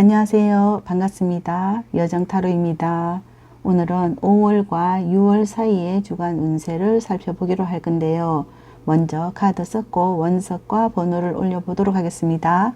안녕하세요. 반갑습니다. 여정타로입니다. 오늘은 5월과 6월 사이의 주간 운세를 살펴보기로 할 건데요. 먼저 카드 썼고 원석과 번호를 올려보도록 하겠습니다.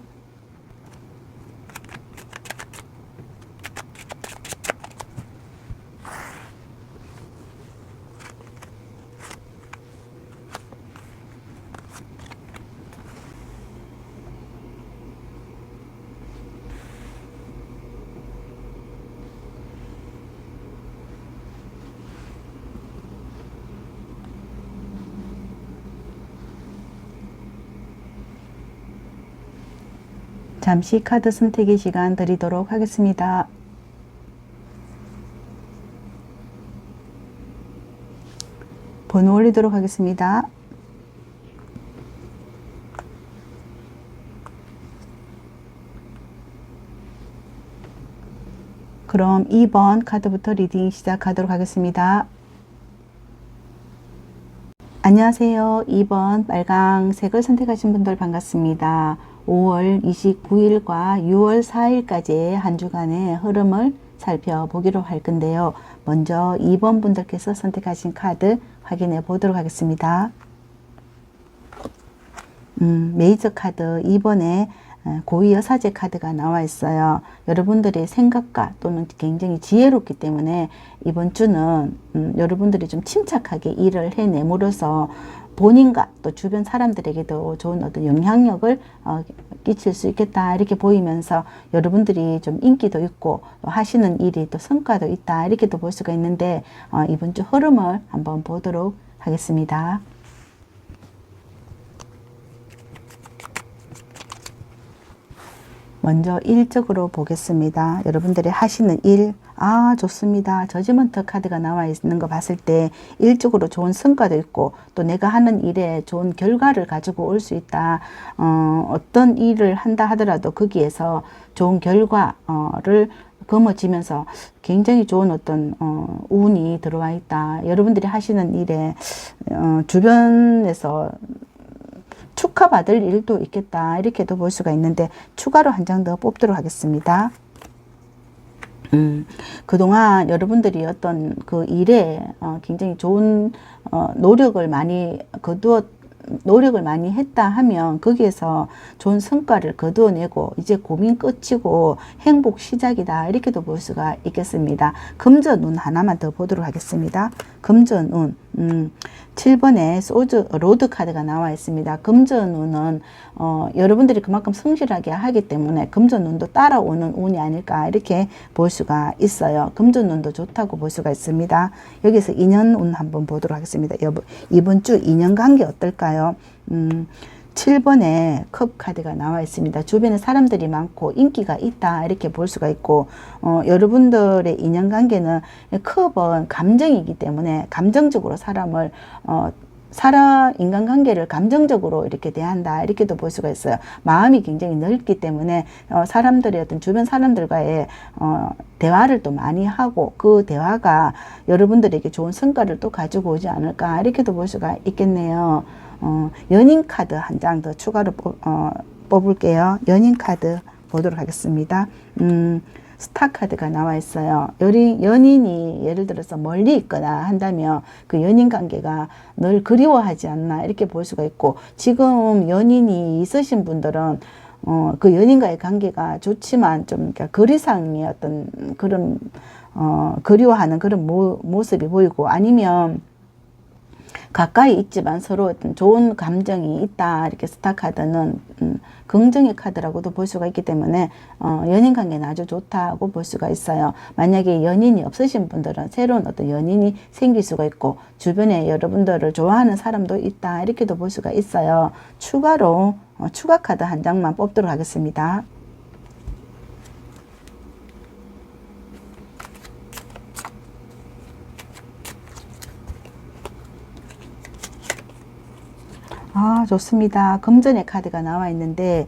잠시 카드 선택의 시간 드리도록 하겠습니다. 번호 올리도록 하겠습니다. 그럼 2번 카드부터 리딩 시작하도록 하겠습니다. 안녕하세요. 2번 빨강색을 선택하신 분들 반갑습니다. 5월 29일과 6월 4일까지의 한 주간의 흐름을 살펴보기로 할 건데요. 먼저 2번 분들께서 선택하신 카드 확인해 보도록 하겠습니다. 메이저 카드 2번에 고위 여사제 카드가 나와 있어요. 여러분들의 생각과 또는 굉장히 지혜롭기 때문에 이번 주는 여러분들이 좀 침착하게 일을 해내므로써 본인과 또 주변 사람들에게도 좋은 어떤 영향력을 끼칠 수 있겠다 이렇게 보이면서 여러분들이 좀 인기도 있고 하시는 일이 또 성과도 있다 이렇게도 볼 수가 있는데 이번 주 흐름을 한번 보도록 하겠습니다. 먼저 일적으로 보겠습니다. 여러분들이 하시는 일, 좋습니다. 저지먼트 카드가 나와 있는 거 봤을 때 일적으로 좋은 성과도 있고 또 내가 하는 일에 좋은 결과를 가지고 올 수 있다. 어떤 일을 한다 하더라도 거기에서 좋은 결과를 거머쥐면서 굉장히 좋은 어떤 운이 들어와 있다. 여러분들이 하시는 일에 주변에서 축하받을 일도 있겠다 이렇게도 볼 수가 있는데 추가로 한 장 더 뽑도록 하겠습니다. 그동안 여러분들이 어떤 그 일에 굉장히 좋은 노력을 많이 했다 하면 거기에서 좋은 성과를 거두어내고 이제 고민 끝이고 행복 시작이다 이렇게도 볼 수가 있겠습니다. 금전운 하나만 더 보도록 하겠습니다. 금전운 7번에 소주 로드 카드가 나와 있습니다. 금전운은 여러분들이 그만큼 성실하게 하기 때문에 금전운도 따라오는 운이 아닐까 이렇게 볼 수가 있어요. 금전운도 좋다고 볼 수가 있습니다. 여기서 인연운 한번 보도록 하겠습니다. 이번 주 인연관계 어떨까요? 7번에 컵 카드가 나와 있습니다. 주변에 사람들이 많고 인기가 있다 이렇게 볼 수가 있고 여러분들의 인연관계는 컵은 감정이기 때문에 감정적으로 사람을 인간관계를 감정적으로 이렇게 대한다 이렇게도 볼 수가 있어요. 마음이 굉장히 넓기 때문에 사람들의 어떤 주변 사람들과의 대화를 또 많이 하고 그 대화가 여러분들에게 좋은 성과를 또 가지고 오지 않을까 이렇게도 볼 수가 있겠네요. 연인 카드 한 장 더 추가로 뽑을게요. 연인 카드 보도록 하겠습니다. 스타 카드가 나와 있어요. 연인이 예를 들어서 멀리 있거나 한다면 그 연인 관계가 늘 그리워하지 않나 이렇게 볼 수가 있고 지금 연인이 있으신 분들은 그 연인과의 관계가 좋지만 좀 거리상의 어떤 그런 그리워하는 그런 모습이 보이고 아니면 가까이 있지만 서로 어떤 좋은 감정이 있다. 이렇게 스타 카드는 긍정의 카드라고도 볼 수가 있기 때문에 연인 관계는 아주 좋다고 볼 수가 있어요. 만약에 연인이 없으신 분들은 새로운 어떤 연인이 생길 수가 있고 주변에 여러분들을 좋아하는 사람도 있다. 이렇게도 볼 수가 있어요. 추가로 추가 카드 한 장만 뽑도록 하겠습니다. 아, 좋습니다. 금전의 카드가 나와 있는데,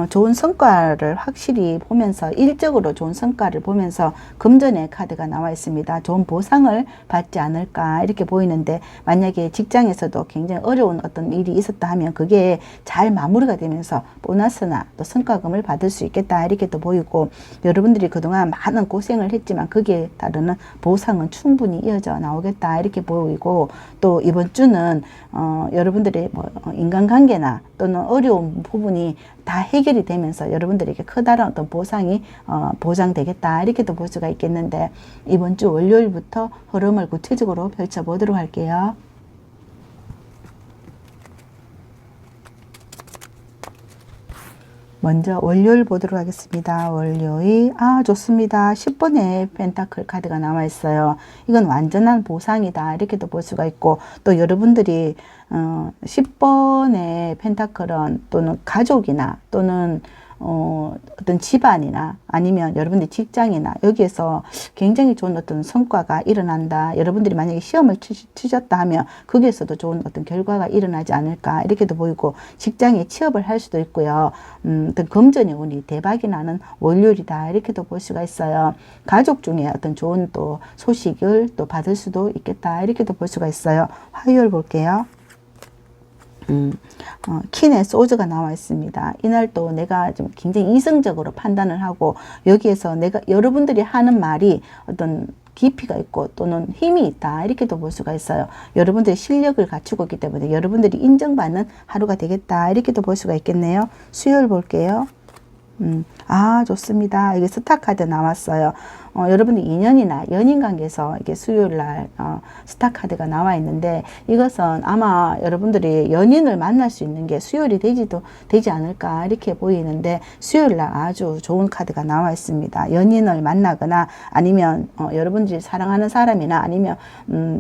좋은 성과를 확실히 보면서, 일적으로 좋은 성과를 보면서 금전의 카드가 나와 있습니다. 좋은 보상을 받지 않을까, 이렇게 보이는데, 만약에 직장에서도 굉장히 어려운 어떤 일이 있었다 하면 그게 잘 마무리가 되면서 보너스나 또 성과금을 받을 수 있겠다, 이렇게 또 보이고, 여러분들이 그동안 많은 고생을 했지만 거기에 따르는 보상은 충분히 이어져 나오겠다, 이렇게 보이고, 또 이번 주는, 여러분들이 뭐, 인간관계나 또는 어려운 부분이 다 해결이 되면서 여러분들에게 커다란 어떤 보상이 보장되겠다, 이렇게도 볼 수가 있겠는데, 이번 주 월요일부터 흐름을 구체적으로 펼쳐보도록 할게요. 먼저 월요일 보도록 하겠습니다. 월요일, 좋습니다. 10번의 펜타클 카드가 나와 있어요. 이건 완전한 보상이다, 이렇게도 볼 수가 있고, 또 여러분들이 10번의 펜타클은 또는 가족이나 또는 어떤 집안이나 아니면 여러분들 직장이나 여기에서 굉장히 좋은 어떤 성과가 일어난다. 여러분들이 만약에 시험을 치셨다 하면 거기에서도 좋은 어떤 결과가 일어나지 않을까, 이렇게도 보이고, 직장에 취업을 할 수도 있고요. 어떤 금전의 운이 대박이 나는 월요일이다, 이렇게도 볼 수가 있어요. 가족 중에 어떤 좋은 또 소식을 또 받을 수도 있겠다, 이렇게도 볼 수가 있어요. 화요일 볼게요. 퀸의 소즈가 나와 있습니다. 이날 또 내가 좀 굉장히 이성적으로 판단을 하고, 여기에서 여러분들이 하는 말이 어떤 깊이가 있고 또는 힘이 있다, 이렇게도 볼 수가 있어요. 여러분들의 실력을 갖추고 있기 때문에 여러분들이 인정받는 하루가 되겠다, 이렇게도 볼 수가 있겠네요. 수요일 볼게요. 좋습니다. 이게 스타 카드 나왔어요. 여러분들 인연이나 연인 관계에서 이게 수요일 날 스타 카드가 나와 있는데, 이것은 아마 여러분들이 연인을 만날 수 있는 게 수요일이 되지 않을까, 이렇게 보이는데, 수요일 날 아주 좋은 카드가 나와 있습니다. 연인을 만나거나 아니면 여러분들이 사랑하는 사람이나 아니면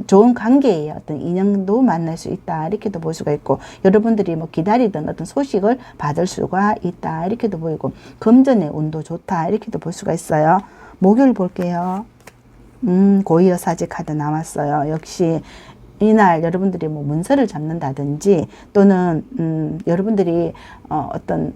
좋은 관계의 어떤 인연도 만날 수 있다, 이렇게도 볼 수가 있고, 여러분들이 뭐 기다리던 어떤 소식을 받을 수가 있다, 이렇게도 보이고, 금전의 운도 좋다, 이렇게도 볼 수가 있어요. 목요일 볼게요. 고이어사제 카드 나왔어요. 역시 이날 여러분들이 뭐 문서를 잡는다든지 또는 여러분들이 어떤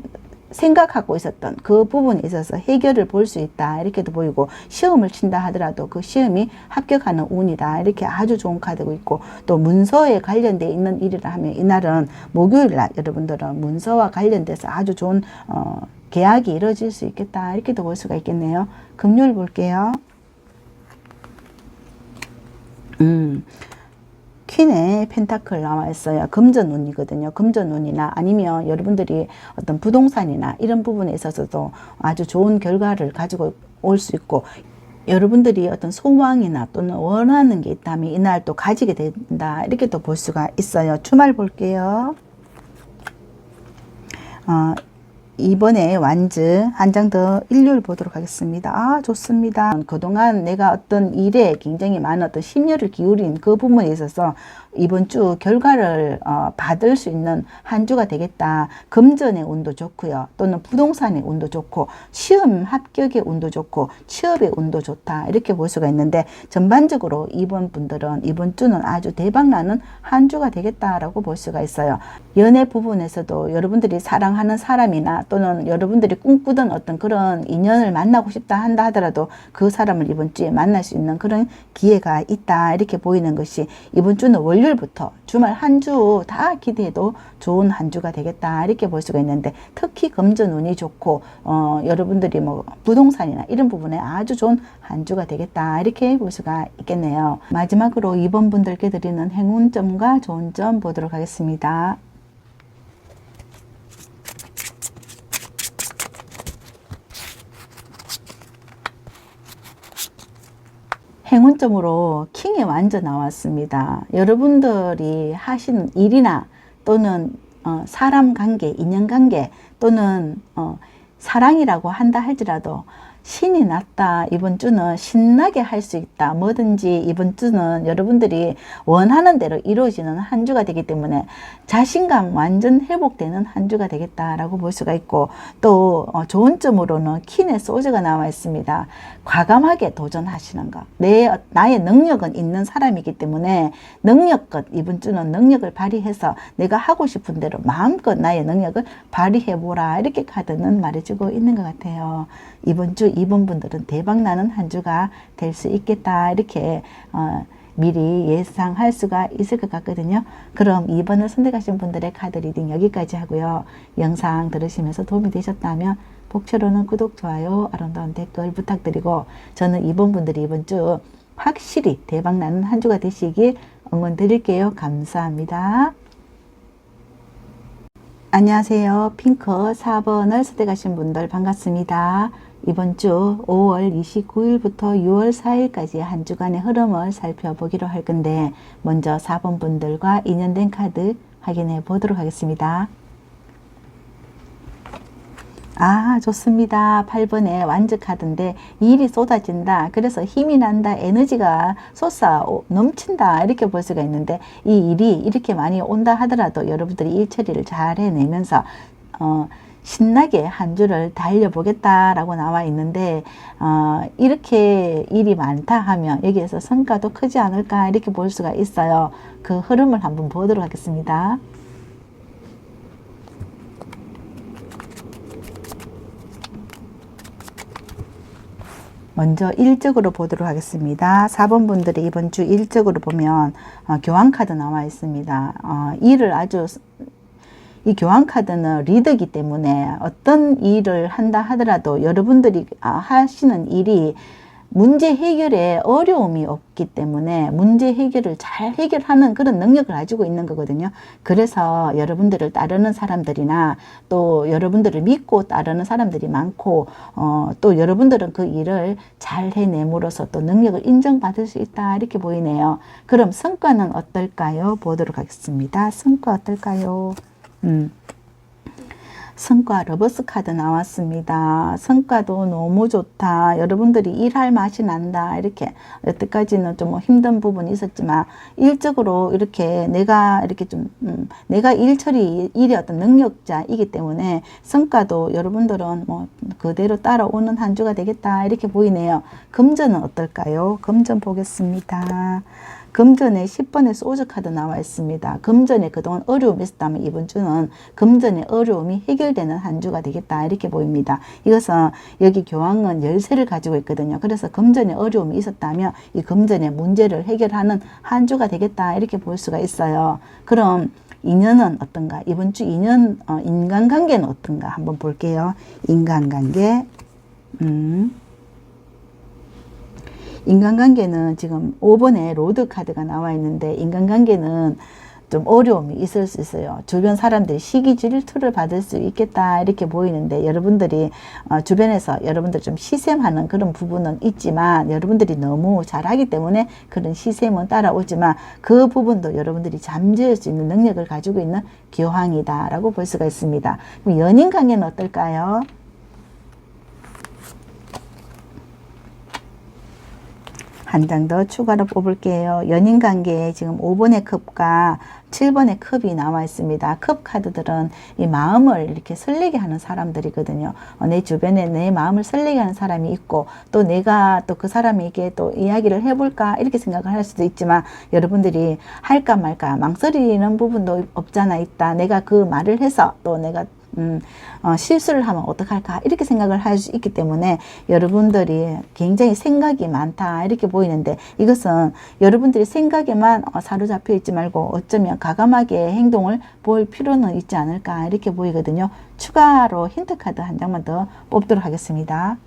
생각하고 있었던 그 부분에 있어서 해결을 볼 수 있다, 이렇게도 보이고, 시험을 친다 하더라도 그 시험이 합격하는 운이다, 이렇게 아주 좋은 카드고 있고, 또 문서에 관련되어 있는 일이라 하면 이날은 목요일 날 여러분들은 문서와 관련돼서 아주 좋은 계약이 이루어질 수 있겠다, 이렇게도 볼 수가 있겠네요. 금요일 볼게요. 퀸의 펜타클 나와 있어요. 금전운이거든요. 금전운이나 아니면 여러분들이 어떤 부동산이나 이런 부분에 있어서도 아주 좋은 결과를 가지고 올 수 있고, 여러분들이 어떤 소망이나 또는 원하는 게 있다면 이날 또 가지게 된다, 이렇게 또 볼 수가 있어요. 주말 볼게요. 이번에 완즈 한 장 더 일요일 보도록 하겠습니다. 좋습니다. 그동안 내가 어떤 일에 굉장히 많은 어떤 심려를 기울인 그 부분에 있어서 이번 주 결과를 받을 수 있는 한 주가 되겠다. 금전의 운도 좋고요. 또는 부동산의 운도 좋고, 시험 합격의 운도 좋고, 취업의 운도 좋다, 이렇게 볼 수가 있는데, 전반적으로 이번 분들은 이번 주는 아주 대박나는 한 주가 되겠다라고 볼 수가 있어요. 연애 부분에서도 여러분들이 사랑하는 사람이나 또는 여러분들이 꿈꾸던 어떤 그런 인연을 만나고 싶다 한다 하더라도 그 사람을 이번 주에 만날 수 있는 그런 기회가 있다, 이렇게 보이는 것이 이번 주는 월요일부터 주말 한 주 다 기대해도 좋은 한 주가 되겠다, 이렇게 볼 수가 있는데, 특히 금전 운이 좋고 여러분들이 뭐 부동산이나 이런 부분에 아주 좋은 한 주가 되겠다, 이렇게 볼 수가 있겠네요. 마지막으로 이번 분들께 드리는 행운점과 좋은 점 보도록 하겠습니다. 행운점으로 킹의 완전 나왔습니다. 여러분들이 하시는 일이나 또는 사람 관계, 인연 관계 또는 사랑이라고 한다 할지라도 신이 났다. 이번 주는 신나게 할 수 있다. 뭐든지 이번 주는 여러분들이 원하는 대로 이루어지는 한 주가 되기 때문에 자신감 완전 회복되는 한 주가 되겠다라고 볼 수가 있고, 또 좋은 점으로는 킨의 소주가 나와 있습니다. 과감하게 도전하시는 것. 나의 능력은 있는 사람이기 때문에 능력껏 이번 주는 능력을 발휘해서 내가 하고 싶은 대로 마음껏 나의 능력을 발휘해보라. 이렇게 카드는 말해주고 있는 것 같아요. 이번 주 이번 분들은 대박나는 한 주가 될 수 있겠다. 이렇게 미리 예상할 수가 있을 것 같거든요. 그럼 2번을 선택하신 분들의 카드 리딩 여기까지 하고요. 영상 들으시면서 도움이 되셨다면 복채로는 구독, 좋아요, 아름다운 댓글 부탁드리고, 저는 2번 분들이 이번 주 확실히 대박나는 한 주가 되시길 응원 드릴게요. 감사합니다. 안녕하세요. 핑크 4번을 선택하신 분들 반갑습니다. 이번 주 5월 29일부터 6월 4일까지 한 주간의 흐름을 살펴보기로 할 건데, 먼저 4번 분들과 인연된 카드 확인해 보도록 하겠습니다. 좋습니다. 8번의 완즈 카드인데, 일이 쏟아진다. 그래서 힘이 난다. 에너지가 솟아 넘친다. 이렇게 볼 수가 있는데, 이 일이 이렇게 많이 온다 하더라도 여러분들이 일 처리를 잘 해내면서 신나게 한 주를 달려보겠다라고 나와 있는데, 이렇게 일이 많다 하면 여기에서 성과도 크지 않을까 이렇게 볼 수가 있어요. 그 흐름을 한번 보도록 하겠습니다. 먼저 일적으로 보도록 하겠습니다. 4번 분들이 이번 주 일적으로 보면 교환 카드 나와 있습니다. 이 교환 카드는 리더이기 때문에 어떤 일을 한다 하더라도 여러분들이 하시는 일이 문제 해결에 어려움이 없기 때문에 문제 해결을 잘 해결하는 그런 능력을 가지고 있는 거거든요. 그래서 여러분들을 따르는 사람들이나 또 여러분들을 믿고 따르는 사람들이 많고, 또 여러분들은 그 일을 잘 해내므로써 또 능력을 인정받을 수 있다. 이렇게 보이네요. 그럼 성과는 어떨까요? 보도록 하겠습니다. 성과 어떨까요? 성과 러버스 카드 나왔습니다. 성과도 너무 좋다. 여러분들이 일할 맛이 난다. 이렇게 여태까지는 좀 힘든 부분이 있었지만 일적으로 이렇게 내가 일 처리 일의 어떤 능력자이기 때문에 성과도 여러분들은 뭐 그대로 따라오는 한 주가 되겠다. 이렇게 보이네요. 금전은 어떨까요? 금전 보겠습니다. 금전에 10번의 소주 카드 나와 있습니다. 금전에 그동안 어려움이 있었다면 이번 주는 금전의 어려움이 해결되는 한 주가 되겠다. 이렇게 보입니다. 이것은 여기 교황은 열쇠를 가지고 있거든요. 그래서 금전에 어려움이 있었다면 이 금전의 문제를 해결하는 한 주가 되겠다. 이렇게 볼 수가 있어요. 그럼 인연은 어떤가? 이번 주 인연, 인간관계는 어떤가? 한번 볼게요. 인간관계. 인간관계는 지금 5번에 로드 카드가 나와 있는데, 인간관계는 좀 어려움이 있을 수 있어요. 주변 사람들이 시기 질투를 받을 수 있겠다. 이렇게 보이는데, 여러분들이 주변에서 여러분들 좀 시샘하는 그런 부분은 있지만, 여러분들이 너무 잘하기 때문에 그런 시샘은 따라오지만 그 부분도 여러분들이 잠재울 수 있는 능력을 가지고 있는 교황이다 라고 볼 수가 있습니다. 그럼 연인관계는 어떨까요? 한 장 더 추가로 뽑을게요. 연인관계에 지금 5번의 컵과 7번의 컵이 나와 있습니다. 컵 카드들은 이 마음을 이렇게 설레게 하는 사람들이거든요. 내 주변에 내 마음을 설레게 하는 사람이 있고, 또 내가 또 그 사람에게 또 이야기를 해볼까 이렇게 생각을 할 수도 있지만, 여러분들이 할까 말까 망설이는 부분도 없잖아 있다. 내가 그 말을 해서 또 내가 실수를 하면 어떡할까 이렇게 생각을 할 수 있기 때문에 여러분들이 굉장히 생각이 많다 이렇게 보이는데, 이것은 여러분들이 생각에만 사로잡혀 있지 말고 어쩌면 과감하게 행동을 볼 필요는 있지 않을까 이렇게 보이거든요. 추가로 힌트 카드 한 장만 더 뽑도록 하겠습니다.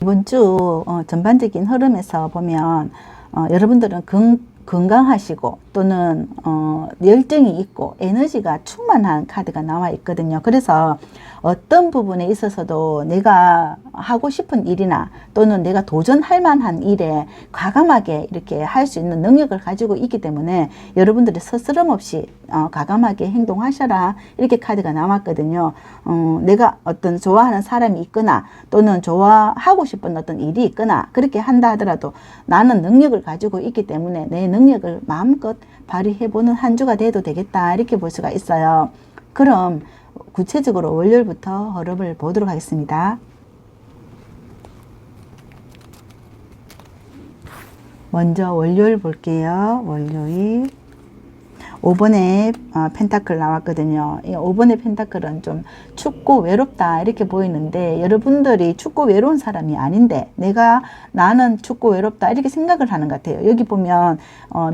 이번 주 전반적인 흐름에서 보면 여러분들은 건강하시고 또는 열정이 있고 에너지가 충만한 카드가 나와 있거든요. 그래서 어떤 부분에 있어서도 내가 하고 싶은 일이나 또는 내가 도전할 만한 일에 과감하게 이렇게 할 수 있는 능력을 가지고 있기 때문에 여러분들이 스스럼 없이 과감하게 행동하셔라 이렇게 카드가 나왔거든요. 내가 어떤 좋아하는 사람이 있거나 또는 좋아하고 싶은 어떤 일이 있거나 그렇게 한다 하더라도 나는 능력을 가지고 있기 때문에 내 능력을 마음껏 발휘해보는 한 주가 돼도 되겠다 이렇게 볼 수가 있어요. 그럼 구체적으로 월요일부터 흐름을 보도록 하겠습니다. 먼저 월요일 볼게요. 월요일 5번에 펜타클 나왔거든요. 이 5번의 펜타클은 좀 춥고 외롭다 이렇게 보이는데 여러분들이 춥고 외로운 사람이 아닌데 나는 춥고 외롭다 이렇게 생각을 하는 것 같아요. 여기 보면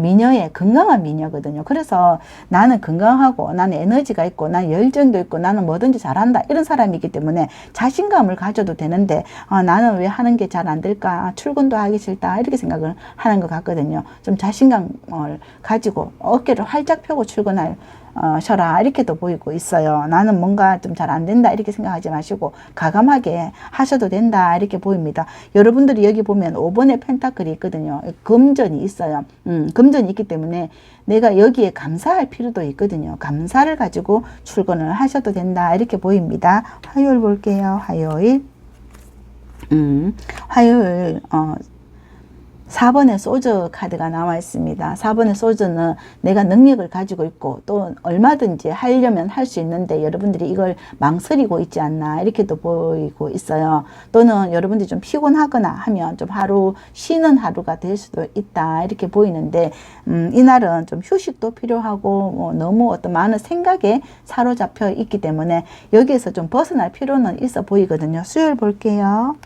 미녀의 건강한 미녀거든요. 그래서 나는 건강하고 나는 에너지가 있고 나는 열정도 있고 나는 뭐든지 잘한다 이런 사람이기 때문에 자신감을 가져도 되는데 나는 왜 하는 게 잘 안 될까, 출근도 하기 싫다 이렇게 생각을 하는 것 같거든요. 좀 자신감을 가지고 어깨를 활짝 펴고 출근하셔라 이렇게도 보이고 있어요. 나는 뭔가 좀 잘 안 된다 이렇게 생각하지 마시고 과감하게 하셔도 된다 이렇게 보입니다. 여러분들이 여기 보면 5번의 펜타클이 있거든요. 금전이 있어요. 금전이 있기 때문에 내가 여기에 감사할 필요도 있거든요. 감사를 가지고 출근을 하셔도 된다 이렇게 보입니다. 화요일 볼게요. 화요일 4번의 소주 카드가 나와 있습니다. 4번의 소주는 내가 능력을 가지고 있고 또 얼마든지 하려면 할 수 있는데 여러분들이 이걸 망설이고 있지 않나 이렇게도 보이고 있어요. 또는 여러분들이 좀 피곤하거나 하면 좀 하루 쉬는 하루가 될 수도 있다 이렇게 보이는데 이날은 좀 휴식도 필요하고 너무 어떤 많은 생각에 사로잡혀 있기 때문에 여기에서 좀 벗어날 필요는 있어 보이거든요. 수요일 볼게요.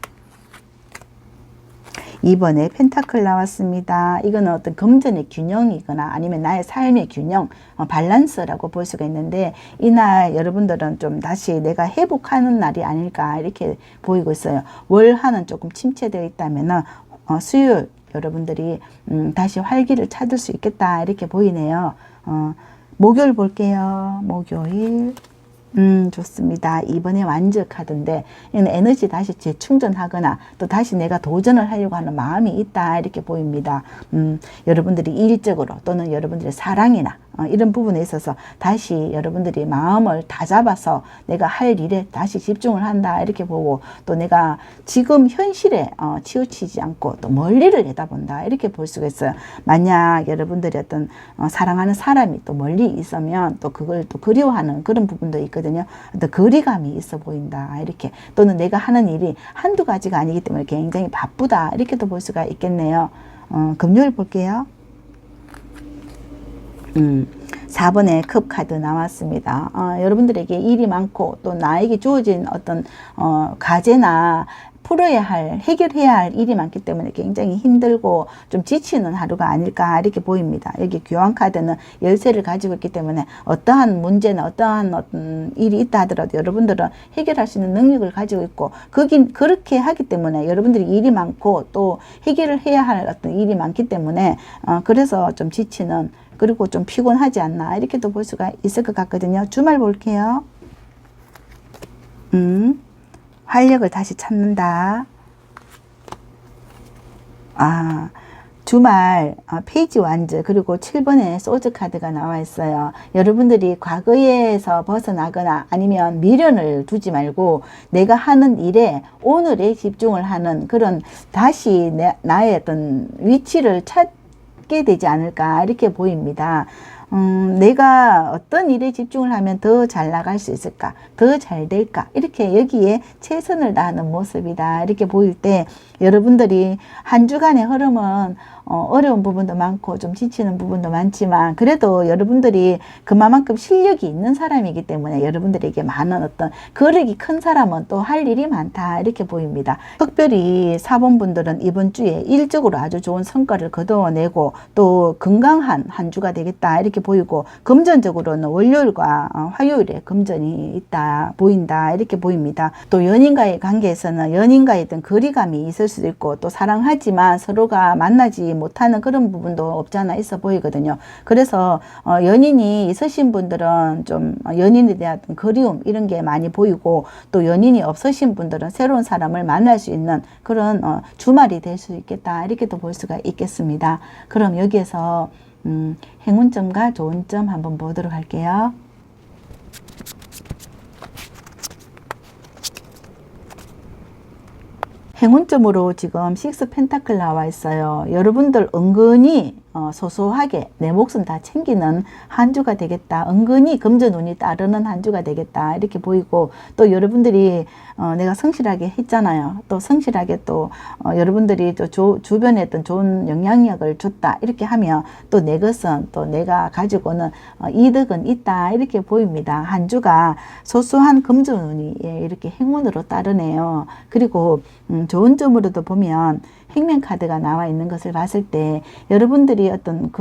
2번에 펜타클 나왔습니다. 이거는 어떤 금전의 균형이거나 아니면 나의 삶의 균형, 밸런스라고 볼 수가 있는데 이날 여러분들은 좀 다시 내가 회복하는 날이 아닐까 이렇게 보이고 있어요. 월화는 조금 침체되어 있다면 수요일 여러분들이 다시 활기를 찾을 수 있겠다 이렇게 보이네요. 목요일 볼게요. 목요일 좋습니다. 이번에 완전 카드인데 이는 에너지 다시 재충전하거나 또 다시 내가 도전을 하려고 하는 마음이 있다 이렇게 보입니다. 여러분들이 일적으로 또는 여러분들의 사랑이나 이런 부분에 있어서 다시 여러분들이 마음을 다잡아서 내가 할 일에 다시 집중을 한다 이렇게 보고 또 내가 지금 현실에 치우치지 않고 또 멀리를 내다본다 이렇게 볼 수가 있어요. 만약 여러분들이 어떤 사랑하는 사람이 또 멀리 있으면 또 그걸 또 그리워하는 그런 부분도 있거든요. 어떤 거리감이 있어 보인다 이렇게 또는 내가 하는 일이 한두 가지가 아니기 때문에 굉장히 바쁘다 이렇게도 볼 수가 있겠네요. 금요일 볼게요. 4번의 컵 카드 나왔습니다. 여러분들에게 일이 많고 또 나에게 주어진 어떤 과제나 해결해야 할 일이 많기 때문에 굉장히 힘들고 좀 지치는 하루가 아닐까 이렇게 보입니다. 여기 교환 카드는 열쇠를 가지고 있기 때문에 어떠한 문제나 어떠한 어떤 일이 있다 하더라도 여러분들은 해결할 수 있는 능력을 가지고 있고 그렇게 하기 때문에 여러분들이 일이 많고 또 해결을 해야 할 어떤 일이 많기 때문에 그래서 좀 지치는 그리고 좀 피곤하지 않나 이렇게도 볼 수가 있을 것 같거든요. 주말 볼게요. 활력을 다시 찾는다. 주말 페이지 완즈 그리고 7번에 소즈 카드가 나와 있어요. 여러분들이 과거에서 벗어나거나 아니면 미련을 두지 말고 내가 하는 일에 오늘에 집중을 하는 그런 다시 나의 어떤 위치를 찾게 되지 않을까 이렇게 보입니다. 내가 어떤 일에 집중을 하면 더 잘 나갈 수 있을까, 더 잘 될까 이렇게 여기에 최선을 다하는 모습이다 이렇게 보일 때 여러분들이 한 주간의 흐름은 어려운 부분도 많고 좀 지치는 부분도 많지만 그래도 여러분들이 그만큼 실력이 있는 사람이기 때문에 여러분들에게 많은 어떤 거력이 큰 사람은 또 할 일이 많다 이렇게 보입니다. 특별히 4번 분들은 이번 주에 일적으로 아주 좋은 성과를 거둬내고 또 건강한 한 주가 되겠다 이렇게 보이고 금전적으로는 월요일과 화요일에 금전이 보인다 이렇게 보입니다. 또 연인과의 관계에서는 연인과의 어떤 거리감이 있을 수도 있고 또 사랑하지만 서로가 만나지 못하는 그런 부분도 없지 않아 있어 보이거든요. 그래서 연인이 있으신 분들은 좀 연인에 대한 그리움 이런 게 많이 보이고, 또 연인이 없으신 분들은 새로운 사람을 만날 수 있는 그런 주말이 될 수 있겠다, 이렇게도 볼 수가 있겠습니다. 그럼 여기에서 행운점과 좋은 점 한번 보도록 할게요. 행운점으로 지금 6 펜타클 나와 있어요. 여러분들 은근히 소소하게 내 몫은 다 챙기는 한 주가 되겠다. 은근히 금전운이 따르는 한 주가 되겠다, 이렇게 보이고, 또 여러분들이 내가 성실하게 했잖아요. 또 성실하게 또 여러분들이 또 주변에 어떤 좋은 영향력을 줬다, 이렇게 하면 또 내 것은 또 내가 가지고 오는 이득은 있다, 이렇게 보입니다. 한 주가 소소한 금전운이 이렇게 행운으로 따르네요. 그리고 좋은 점으로도 보면 행명카드가 나와 있는 것을 봤을 때, 여러분들이 어떤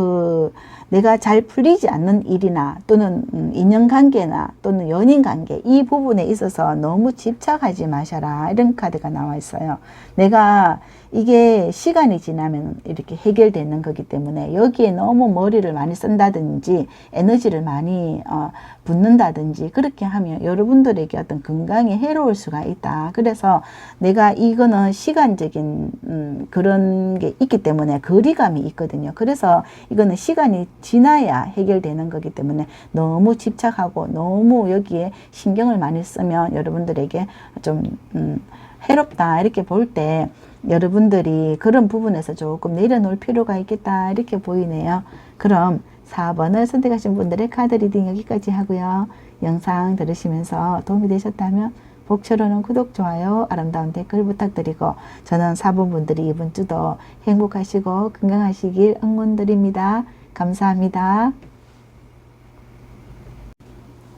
내가 잘 풀리지 않는 일이나 또는 인연관계나 또는 연인관계, 이 부분에 있어서 너무 집착하지 마셔라, 이런 카드가 나와 있어요. 내가 이게 시간이 지나면 이렇게 해결되는 거기 때문에 여기에 너무 머리를 많이 쓴다든지 에너지를 많이 붓는다든지 그렇게 하면 여러분들에게 어떤 건강에 해로울 수가 있다. 그래서 내가 이거는 시간적인 그런 게 있기 때문에 거리감이 있거든요. 그래서 이거는 시간이 지나야 해결되는 거기 때문에 너무 집착하고 너무 여기에 신경을 많이 쓰면 여러분들에게 좀 해롭다, 이렇게 볼 때 여러분들이 그런 부분에서 조금 내려놓을 필요가 있겠다, 이렇게 보이네요. 그럼 4번을 선택하신 분들의 카드 리딩 여기까지 하고요. 영상 들으시면서 도움이 되셨다면 복처로는 구독, 좋아요, 아름다운 댓글 부탁드리고, 저는 4번 분들이 이번 주도 행복하시고 건강하시길 응원드립니다. 감사합니다.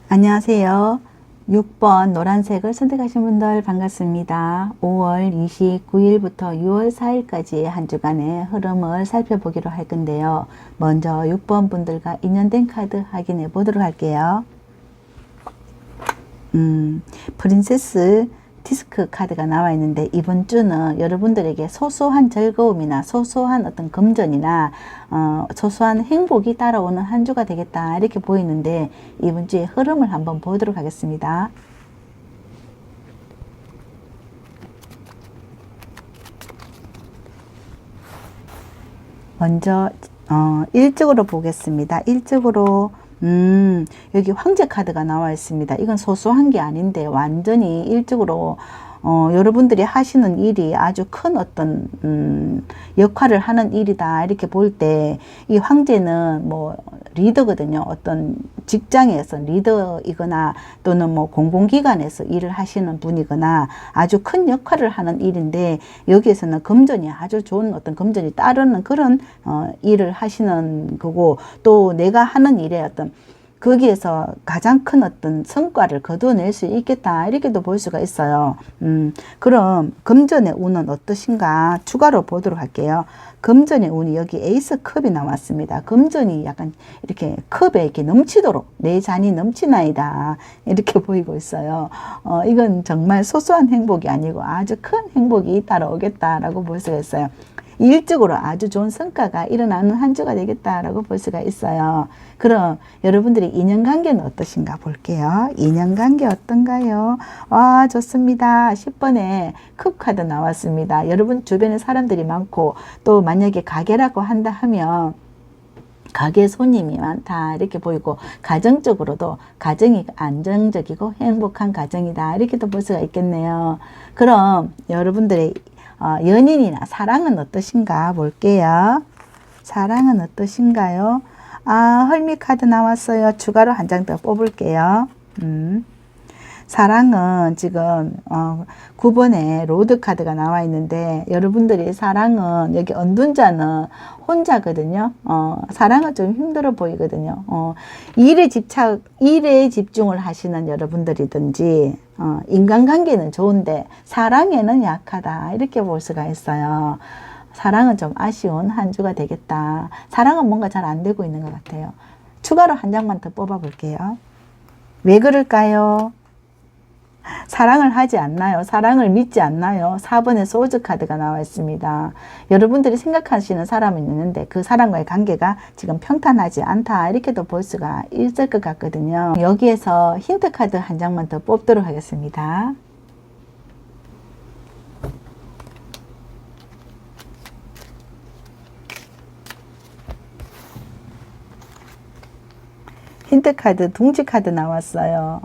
안녕하세요. 6번 노란색을 선택하신 분들 반갑습니다. 5월 29일부터 6월 4일까지의 한 주간의 흐름을 살펴보기로 할 건데요. 먼저 6번 분들과 인연된 카드 확인해 보도록 할게요. 프린세스 디스크 카드가 나와 있는데, 이번 주는 여러분들에게 소소한 즐거움이나 소소한 어떤 금전이나 소소한 행복이 따라오는 한 주가 되겠다, 이렇게 보이는데, 이번 주의 흐름을 한번 보도록 하겠습니다. 먼저 일적으로 보겠습니다. 일적으로 여기 황제 카드가 나와 있습니다. 이건 소소한 게 아닌데 완전히 일적으로 여러분들이 하시는 일이 아주 큰 어떤 역할을 하는 일이다, 이렇게 볼 때 이 황제는 뭐 리더거든요. 어떤 직장에서 리더이거나 또는 뭐 공공기관에서 일을 하시는 분이거나 아주 큰 역할을 하는 일인데, 여기에서는 금전이 아주 좋은 어떤 금전이 따르는 그런 일을 하시는 거고, 또 내가 하는 일에 어떤 거기에서 가장 큰 어떤 성과를 거둬낼 수 있겠다, 이렇게도 볼 수가 있어요. 그럼 금전의 운은 어떠신가 추가로 보도록 할게요. 금전의 운이 여기 에이스 컵이 나왔습니다. 금전이 약간 이렇게 컵에 이렇게 넘치도록 내 잔이 넘치나이다, 이렇게 보이고 있어요. 이건 정말 소소한 행복이 아니고 아주 큰 행복이 따라오겠다라고 볼 수가 있어요. 일적으로 아주 좋은 성과가 일어나는 한 주가 되겠다라고 볼 수가 있어요. 그럼 여러분들의 인연관계는 어떠신가 볼게요. 인연관계 어떤가요? 와, 좋습니다. 10번에 컵 카드 나왔습니다. 여러분 주변에 사람들이 많고, 또 만약에 가게라고 한다 하면 가게 손님이 많다, 이렇게 보이고, 가정적으로도 가정이 안정적이고 행복한 가정이다, 이렇게도 볼 수가 있겠네요. 그럼 여러분들의 연인이나 사랑은 어떠신가 볼게요. 사랑은 어떠신가요? 헐미 카드 나왔어요. 추가로 한 장 더 뽑을게요. 사랑은 지금 9번에 로드 카드가 나와 있는데, 여러분들이 사랑은 여기 언둔자는 혼자거든요. 사랑은 좀 힘들어 보이거든요. 일에 집중을 하시는 여러분들이든지 인간관계는 좋은데 사랑에는 약하다, 이렇게 볼 수가 있어요. 사랑은 좀 아쉬운 한 주가 되겠다. 사랑은 뭔가 잘 안 되고 있는 것 같아요. 추가로 한 장만 더 뽑아 볼게요. 왜 그럴까요? 사랑을 하지 않나요? 사랑을 믿지 않나요? 4번의 소즈 카드가 나와 있습니다. 여러분들이 생각하시는 사람이 있는데 그 사람과의 관계가 지금 평탄하지 않다 이렇게도 볼 수가 있을 것 같거든요. 여기에서 힌트 카드 한 장만 더 뽑도록 하겠습니다. 힌트 카드, 둥지 카드 나왔어요.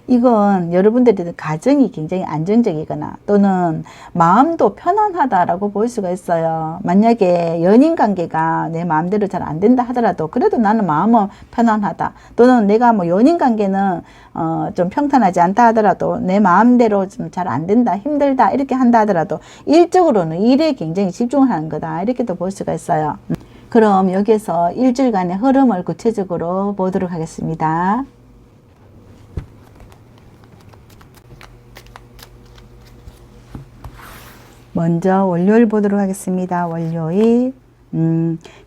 이건 여러분들의 가정이 굉장히 안정적이거나 또는 마음도 편안하다라고 볼 수가 있어요. 만약에 연인 관계가 내 마음대로 잘 안 된다 하더라도 그래도 나는 마음은 편안하다. 또는 내가 뭐 연인 관계는 좀 평탄하지 않다 하더라도 내 마음대로 좀 잘 안 된다, 힘들다 이렇게 한다 하더라도 일적으로는 일에 굉장히 집중하는 거다 이렇게도 볼 수가 있어요. 그럼 여기에서 일주일간의 흐름을 구체적으로 보도록 하겠습니다. 먼저 월요일 보도록 하겠습니다. 월요일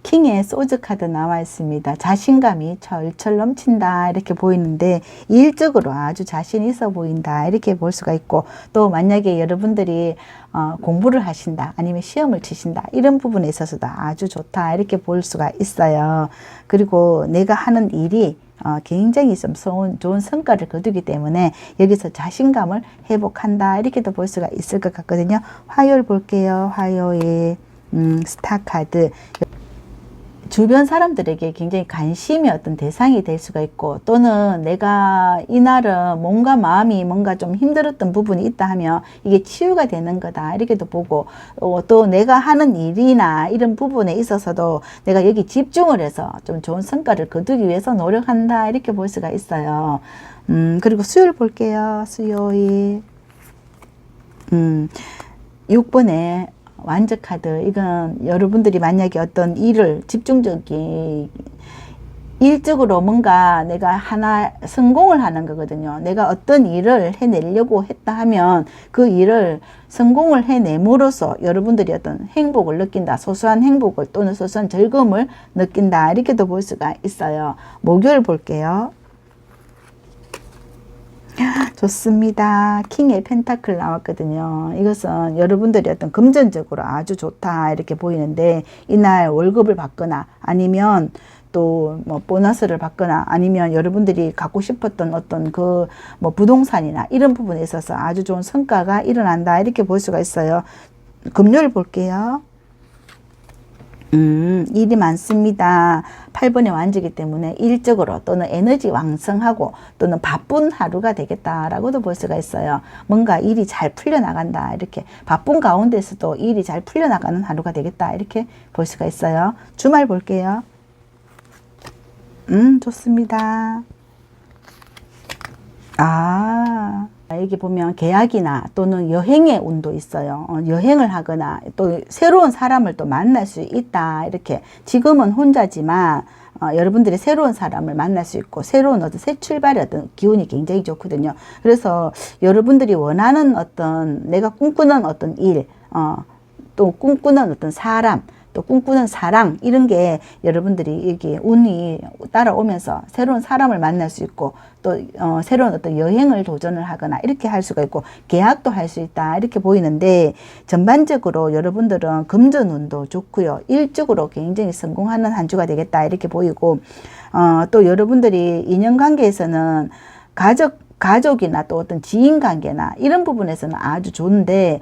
킹의 소즈 카드 나와 있습니다. 자신감이 철철 넘친다 이렇게 보이는데 일적으로 아주 자신 있어 보인다 이렇게 볼 수가 있고, 또 만약에 여러분들이 공부를 하신다 아니면 시험을 치신다 이런 부분에 있어서도 아주 좋다 이렇게 볼 수가 있어요. 그리고 내가 하는 일이 굉장히 좀 좋은 성과를 거두기 때문에 여기서 자신감을 회복한다 이렇게도 볼 수가 있을 것 같거든요. 화요일 볼게요. 화요일 스타 카드. 주변 사람들에게 굉장히 관심이 어떤 대상이 될 수가 있고, 또는 내가 이날은 뭔가 마음이 뭔가 좀 힘들었던 부분이 있다 하면 이게 치유가 되는 거다 이렇게도 보고, 또 내가 하는 일이나 이런 부분에 있어서도 내가 여기 집중을 해서 좀 좋은 성과를 거두기 위해서 노력한다 이렇게 볼 수가 있어요. 그리고 수요일 볼게요. 수요일 6번에 완전 카드. 이건 여러분들이 만약에 어떤 일을 집중적인 일적으로 뭔가 내가 하나 성공을 하는 거거든요. 내가 어떤 일을 해내려고 했다 하면 그 일을 성공을 해냄으로써 여러분들이 어떤 행복을 느낀다. 소소한 행복을 또는 소소한 즐거움을 느낀다. 이렇게도 볼 수가 있어요. 목요일 볼게요. 좋습니다. 킹의 펜타클 나왔거든요. 이것은 여러분들이 어떤 금전적으로 아주 좋다 이렇게 보이는데, 이날 월급을 받거나 아니면 또 뭐 보너스를 받거나 아니면 여러분들이 갖고 싶었던 어떤 그 뭐 부동산이나 이런 부분에 있어서 아주 좋은 성과가 일어난다 이렇게 볼 수가 있어요. 금요일 볼게요. 일이 많습니다. 8번의 완지이기 때문에 일적으로 또는 에너지 왕성하고 또는 바쁜 하루가 되겠다라고도 볼 수가 있어요. 뭔가 일이 잘 풀려나간다 이렇게 바쁜 가운데서도 일이 잘 풀려나가는 하루가 되겠다 이렇게 볼 수가 있어요. 주말 볼게요. 좋습니다. 여기 보면 계약이나 또는 여행의 운도 있어요. 여행을 하거나 또 새로운 사람을 또 만날 수 있다. 이렇게 지금은 혼자지만 여러분들이 새로운 사람을 만날 수 있고 새로운 어떤 새 출발의 어떤 기운이 굉장히 좋거든요. 그래서 여러분들이 원하는 어떤 내가 꿈꾸는 어떤 일, 또 꿈꾸는 어떤 사람, 또 꿈꾸는 사랑 이런 게 여러분들이 여기 운이 따라오면서 새로운 사람을 만날 수 있고, 또 새로운 어떤 여행을 도전을 하거나 이렇게 할 수가 있고 계약도 할 수 있다 이렇게 보이는데, 전반적으로 여러분들은 금전운도 좋고요. 일적으로 굉장히 성공하는 한 주가 되겠다 이렇게 보이고, 또 여러분들이 인연관계에서는 가족이나 또 어떤 지인관계나 이런 부분에서는 아주 좋은데,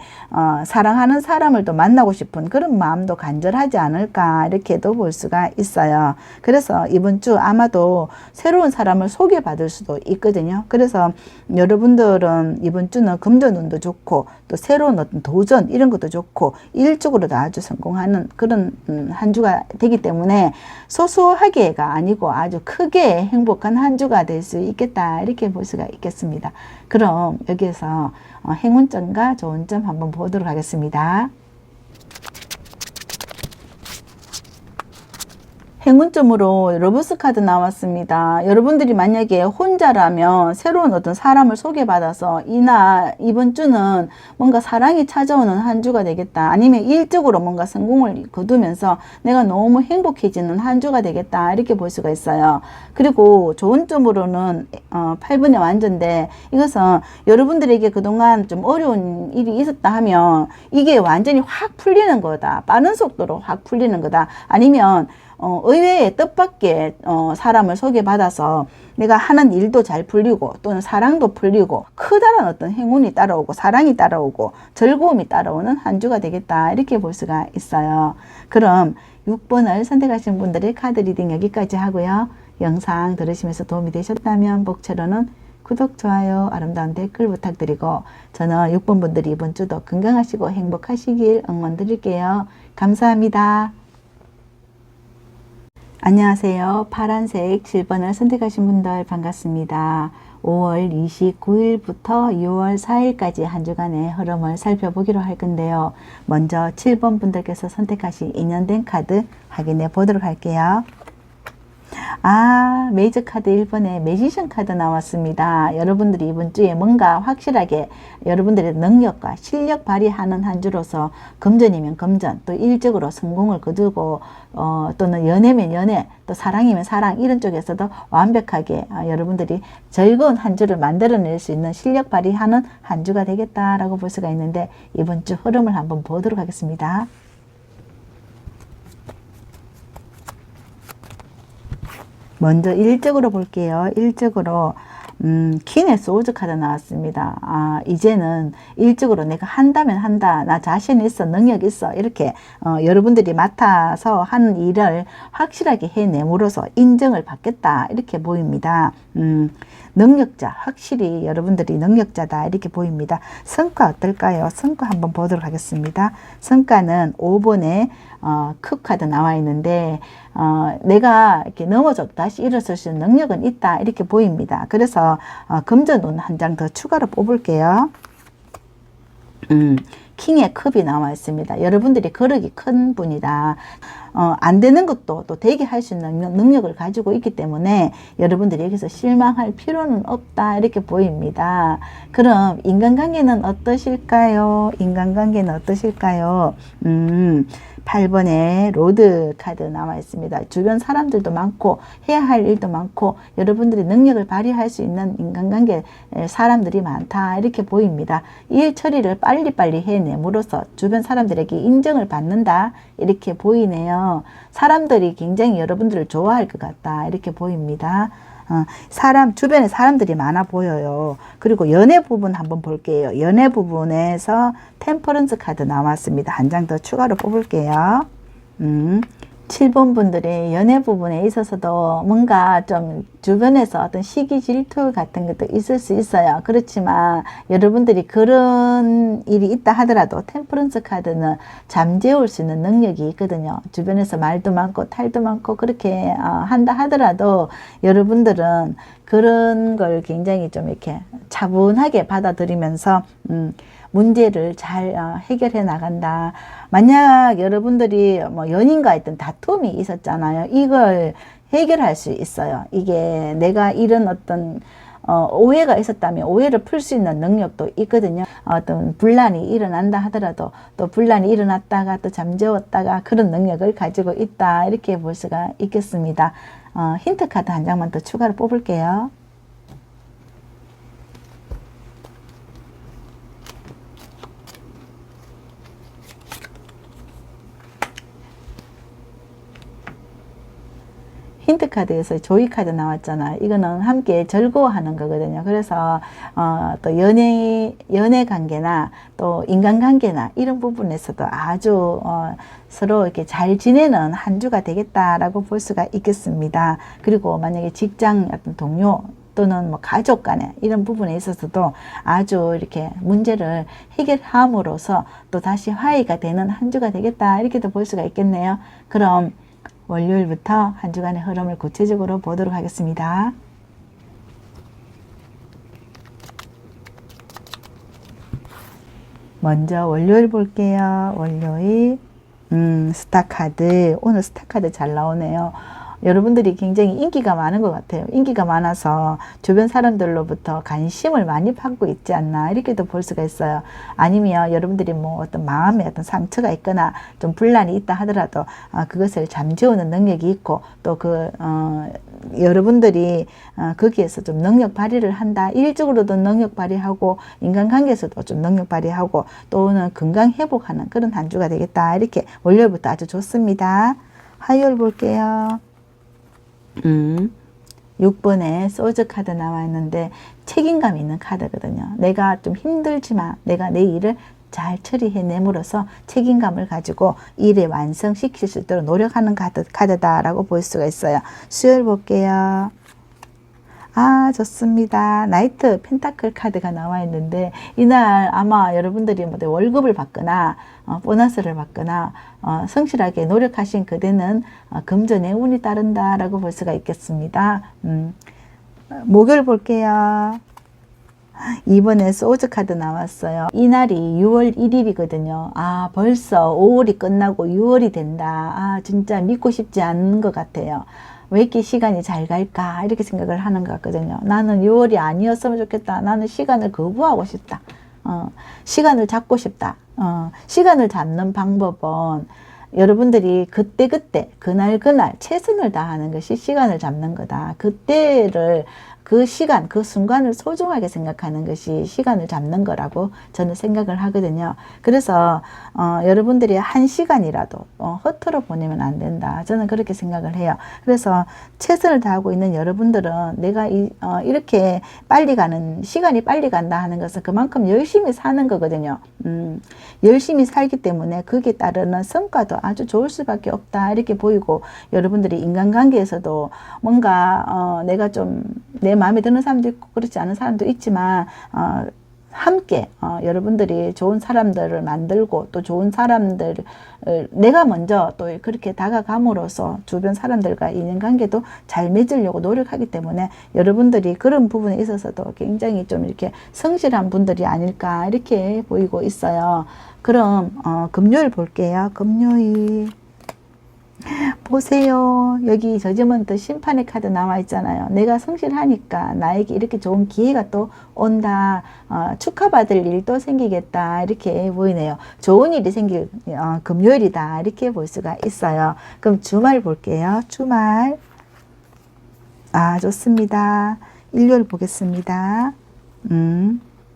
사랑하는 사람을 또 만나고 싶은 그런 마음도 간절하지 않을까 이렇게도 볼 수가 있어요. 그래서 이번 주 아마도 새로운 사람을 소개받을 수도 있거든요. 그래서 여러분들은 이번 주는 금전운도 좋고 또 새로운 어떤 도전 이런 것도 좋고 일적으로도 아주 성공하는 그런 한 주가 되기 때문에 소소하게가 아니고 아주 크게 행복한 한 주가 될 수 있겠다 이렇게 볼 수가 있겠습니다. 그럼 여기에서 행운점과 좋은 점 한번 보도록 하겠습니다. 행운점으로 러브스 카드 나왔습니다. 여러분들이 만약에 혼자라면 새로운 어떤 사람을 소개받아서 이번 주는 뭔가 사랑이 찾아오는 한 주가 되겠다. 아니면 일적으로 뭔가 성공을 거두면서 내가 너무 행복해지는 한 주가 되겠다. 이렇게 볼 수가 있어요. 그리고 좋은 점으로는 8번의 완전데, 이것은 여러분들에게 그동안 좀 어려운 일이 있었다 하면 이게 완전히 확 풀리는 거다. 빠른 속도로 확 풀리는 거다. 아니면 의외의 뜻밖의 사람을 소개받아서 내가 하는 일도 잘 풀리고 또는 사랑도 풀리고 커다란 어떤 행운이 따라오고 사랑이 따라오고 즐거움이 따라오는 한 주가 되겠다. 이렇게 볼 수가 있어요. 그럼 6번을 선택하신 분들의 카드 리딩 여기까지 하고요. 영상 들으시면서 도움이 되셨다면 복채로는 구독, 좋아요, 아름다운 댓글 부탁드리고, 저는 6번 분들이 이번 주도 건강하시고 행복하시길 응원 드릴게요. 감사합니다. 안녕하세요. 파란색 7번을 선택하신 분들 반갑습니다. 5월 29일부터 6월 4일까지 한 주간의 흐름을 살펴보기로 할 건데요. 먼저 7번 분들께서 선택하신 인연된 카드 확인해 보도록 할게요. 메이저 카드 1번에 매지션 카드 나왔습니다. 여러분들이 이번 주에 뭔가 확실하게 여러분들의 능력과 실력 발휘하는 한 주로서 금전이면 금전, 또 일적으로 성공을 거두고 또는 연애면 연애, 또 사랑이면 사랑, 이런 쪽에서도 완벽하게 여러분들이 즐거운 한 주를 만들어낼 수 있는 실력 발휘하는 한 주가 되겠다라고 볼 수가 있는데, 이번 주 흐름을 한번 보도록 하겠습니다. 먼저 일적으로 볼게요. 일적으로 퀸의 소드 카드 나왔습니다. 이제는 일적으로 내가 한다면 한다. 나 자신 있어. 능력 있어. 이렇게 여러분들이 맡아서 하는 일을 확실하게 해내므로써 인정을 받겠다. 이렇게 보입니다. 능력자, 확실히 여러분들이 능력자다. 이렇게 보입니다. 성과 어떨까요? 성과 한번 보도록 하겠습니다. 성과는 5번에 크 카드 나와 있는데, 내가 이렇게 넘어져도 다시 일어설 수 있는 능력은 있다. 이렇게 보입니다. 그래서 금전운 한 장 더 추가로 뽑을게요. 킹의 컵이 나와 있습니다. 여러분들이 거력이 큰 분이다. 안 되는 것도 또 되게 할 수 있는 능력을 가지고 있기 때문에 여러분들이 여기서 실망할 필요는 없다. 이렇게 보입니다. 그럼 인간관계는 어떠실까요? 인간관계는 어떠실까요? 8번에 로드 카드 나와 있습니다. 주변 사람들도 많고 해야 할 일도 많고 여러분들이 능력을 발휘할 수 있는 인간관계 사람들이 많다. 이렇게 보입니다. 일 처리를 빨리빨리 해내므로써 주변 사람들에게 인정을 받는다. 이렇게 보이네요. 사람들이 굉장히 여러분들을 좋아할 것 같다. 이렇게 보입니다. 주변에 사람들이 많아 보여요. 그리고 연애 부분 한번 볼게요. 연애 부분에서 템퍼런스 카드 나왔습니다. 한 장 더 추가로 뽑을게요. 7번 분들의 연애 부분에 있어서도 뭔가 좀 주변에서 어떤 시기 질투 같은 것도 있을 수 있어요. 그렇지만 여러분들이 그런 일이 있다 하더라도 템퍼런스 카드는 잠재울 수 있는 능력이 있거든요. 주변에서 말도 많고 탈도 많고 그렇게 한다 하더라도 여러분들은 그런 걸 굉장히 좀 이렇게 차분하게 받아들이면서 문제를 잘 해결해 나간다. 만약 여러분들이 뭐 연인과 있던 다툼이 있었잖아요. 이걸 해결할 수 있어요. 이게 내가 이런 어떤 오해가 있었다면 오해를 풀 수 있는 능력도 있거든요. 어떤 분란이 일어난다 하더라도 또 분란이 일어났다가 또 잠재웠다가 그런 능력을 가지고 있다. 이렇게 볼 수가 있겠습니다. 힌트 카드 한 장만 더 추가로 뽑을게요. 힌트 카드에서 조이 카드 나왔잖아요. 이거는 함께 즐거워하는 거거든요. 그래서 또 연애 관계나 또 인간 관계나 이런 부분에서도 아주 서로 이렇게 잘 지내는 한 주가 되겠다라고 볼 수가 있겠습니다. 그리고 만약에 직장 어떤 동료 또는 뭐 가족 간에 이런 부분에 있어서도 아주 이렇게 문제를 해결함으로써 또 다시 화해가 되는 한 주가 되겠다. 이렇게도 볼 수가 있겠네요. 그럼 월요일부터 한 주간의 흐름을 구체적으로 보도록 하겠습니다. 먼저 월요일 볼게요. 월요일 스타 카드. 오늘 스타 카드 잘 나오네요. 여러분들이 굉장히 인기가 많은 것 같아요. 인기가 많아서 주변 사람들로부터 관심을 많이 받고 있지 않나 이렇게도 볼 수가 있어요. 아니면 여러분들이 뭐 어떤 마음에 어떤 상처가 있거나 좀 분란이 있다 하더라도 그것을 잠재우는 능력이 있고 또 여러분들이 거기에서 좀 능력 발휘를 한다. 일적으로도 능력 발휘하고 인간관계에서도 좀 능력 발휘하고 또는 건강 회복하는 그런 한 주가 되겠다. 이렇게 월요일부터 아주 좋습니다. 화요일 볼게요. 6번에 소주 카드 나와 있는데 책임감 있는 카드거든요. 내가 좀 힘들지만 내가 내 일을 잘 처리해냄으로써 책임감을 가지고 일에 완성시킬 수 있도록 노력하는 카드다라고 볼 수가 있어요. 수요일 볼게요. 좋습니다. 나이트 펜타클 카드가 나와 있는데 이날 아마 여러분들이 뭐 월급을 받거나 보너스를 받거나 성실하게 노력하신 그대는 금전의 운이 따른다라고 볼 수가 있겠습니다. 목요일 볼게요. 이번에 소주 카드 나왔어요. 이날이 6월 1일이거든요. 벌써 5월이 끝나고 6월이 된다. 진짜 믿고 싶지 않은 것 같아요. 왜 이렇게 시간이 잘 갈까 이렇게 생각을 하는 것 같거든요. 나는 6월이 아니었으면 좋겠다. 나는 시간을 거부하고 싶다. 시간을 잡고 싶다. 시간을 잡는 방법은 여러분들이 그때그때 그날 최선을 다하는 것이 시간을 잡는 거다. 그때를 그 시간, 그 순간을 소중하게 생각하는 것이 시간을 잡는 거라고 저는 생각을 하거든요. 그래서 여러분들이 한 시간이라도 허투루 보내면 안 된다. 저는 그렇게 생각을 해요. 그래서 최선을 다하고 있는 여러분들은 내가 이렇게 빨리 가는, 시간이 빨리 간다 하는 것은 그만큼 열심히 사는 거거든요. 열심히 살기 때문에 거기에 따르는 성과도 아주 좋을 수밖에 없다. 이렇게 보이고 여러분들이 인간관계에서도 뭔가 내가 좀 내 마음에 드는 사람도 있고 그렇지 않은 사람도 있지만 함께 여러분들이 좋은 사람들을 만들고 또 좋은 사람들 내가 먼저 또 그렇게 다가감으로써 주변 사람들과 인연관계도 잘 맺으려고 노력하기 때문에 여러분들이 그런 부분에 있어서도 굉장히 좀 이렇게 성실한 분들이 아닐까 이렇게 보이고 있어요. 그럼 금요일 볼게요. 금요일 보세요. 여기 저지먼트 심판의 카드 나와 있잖아요. 내가 성실하니까 나에게 이렇게 좋은 기회가 또 온다. 축하받을 일도 생기겠다. 이렇게 보이네요. 좋은 일이 생길 금요일이다. 이렇게 볼 수가 있어요. 그럼 주말 볼게요. 주말. 좋습니다. 일요일 보겠습니다.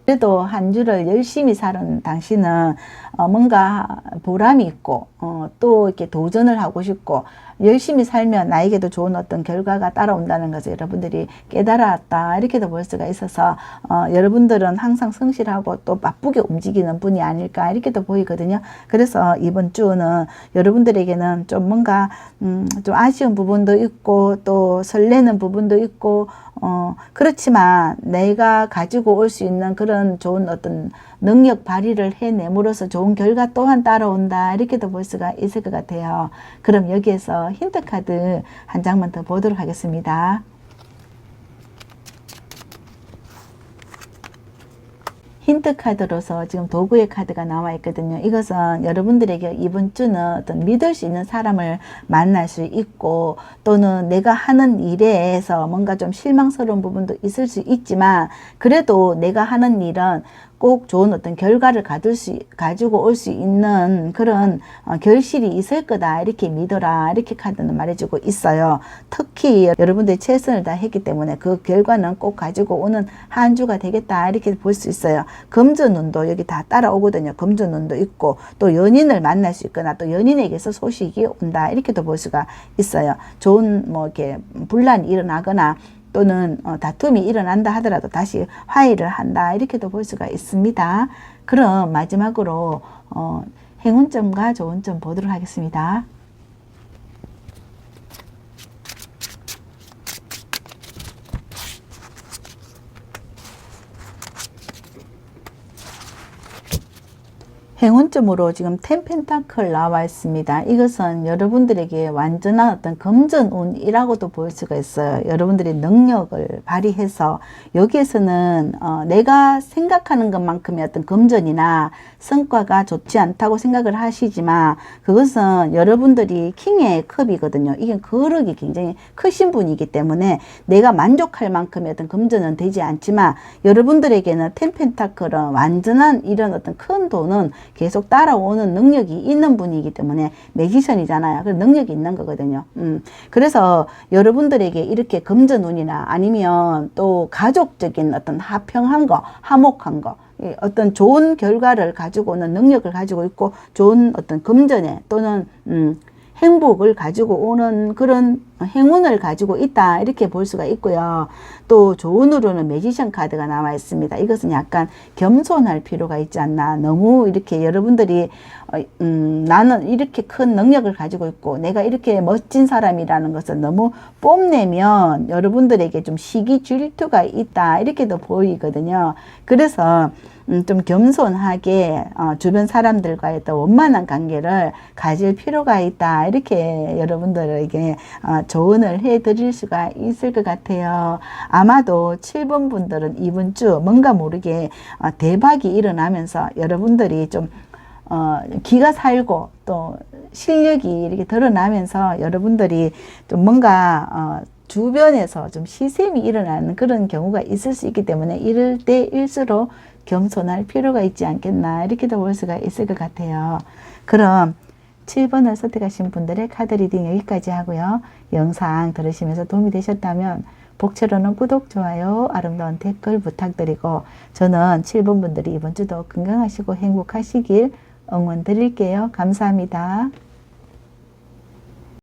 그래도 한 주를 열심히 살은 당신은 뭔가 보람이 있고 또 이렇게 도전을 하고 싶고 열심히 살면 나에게도 좋은 어떤 결과가 따라온다는 것을 여러분들이 깨달았다 이렇게도 볼 수가 있어서 여러분들은 항상 성실하고 또 바쁘게 움직이는 분이 아닐까 이렇게도 보이거든요. 그래서 이번 주는 여러분들에게는 좀 뭔가 좀 아쉬운 부분도 있고 또 설레는 부분도 있고 그렇지만 내가 가지고 올 수 있는 그런 좋은 어떤 능력 발휘를 해내므로써 좋은 결과 또한 따라온다 이렇게도 볼 수가 있을 것 같아요. 그럼 여기에서 힌트 카드 한 장만 더 보도록 하겠습니다. 힌트 카드로서 지금 도구의 카드가 나와 있거든요. 이것은 여러분들에게 이번 주는 어떤 믿을 수 있는 사람을 만날 수 있고 또는 내가 하는 일에서 뭔가 좀 실망스러운 부분도 있을 수 있지만 그래도 내가 하는 일은 꼭 좋은 어떤 결과를 가지고 올 수 있는 그런 결실이 있을 거다 이렇게 믿어라 이렇게 카드는 말해주고 있어요. 특히 여러분들이 최선을 다했기 때문에 그 결과는 꼭 가지고 오는 한 주가 되겠다 이렇게 볼 수 있어요. 금전운도 여기 다 따라오거든요. 금전운도 있고 또 연인을 만날 수 있거나 또 연인에게서 소식이 온다 이렇게도 볼 수가 있어요. 좋은 뭐 이렇게 분란이 일어나거나 또는 다툼이 일어난다 하더라도 다시 화해를 한다 이렇게도 볼 수가 있습니다. 그럼 마지막으로 행운점과 좋은 점 보도록 하겠습니다. 행운점으로 지금 텐펜타클 나와 있습니다. 이것은 여러분들에게 완전한 어떤 금전운이라고도 볼 수가 있어요. 여러분들이 능력을 발휘해서 여기에서는 내가 생각하는 것만큼의 어떤 금전이나 성과가 좋지 않다고 생각을 하시지만 그것은 여러분들이 킹의 컵이거든요. 이게 거력이 굉장히 크신 분이기 때문에 내가 만족할 만큼의 어떤 금전은 되지 않지만 여러분들에게는 텐펜타클은 완전한 이런 어떤 큰 돈은 계속 따라오는 능력이 있는 분이기 때문에 매지션이잖아요. 그래서 능력이 있는 거거든요. 그래서 여러분들에게 이렇게 금전운이나 아니면 또 가족적인 어떤 화평한 거, 화목한 거, 어떤 좋은 결과를 가지고 오는 능력을 가지고 있고 좋은 어떤 금전에 또는 행복을 가지고 오는 그런 행운을 가지고 있다 이렇게 볼 수가 있고요. 또 좋은으로는 매지션 카드가 나와 있습니다. 이것은 약간 겸손할 필요가 있지 않나. 너무 이렇게 여러분들이 나는 이렇게 큰 능력을 가지고 있고 내가 이렇게 멋진 사람이라는 것을 너무 뽐내면 여러분들에게 좀 시기 질투가 있다 이렇게도 보이거든요. 그래서 좀 겸손하게 주변 사람들과의 또 원만한 관계를 가질 필요가 있다 이렇게 여러분들에게 조언을 해드릴 수가 있을 것 같아요. 아마도 7번 분들은 이번 주 뭔가 모르게 대박이 일어나면서 여러분들이 좀 기가 살고 또 실력이 이렇게 드러나면서 여러분들이 좀 뭔가 주변에서 좀 시샘이 일어나는 그런 경우가 있을 수 있기 때문에 이럴 때일수록 겸손할 필요가 있지 않겠나 이렇게도 볼 수가 있을 것 같아요. 그럼 7번을 선택하신 분들의 카드 리딩 여기까지 하고요. 영상 들으시면서 도움이 되셨다면 복채로는 구독, 좋아요, 아름다운 댓글 부탁드리고 저는 7번 분들이 이번 주도 건강하시고 행복하시길 응원 드릴게요. 감사합니다.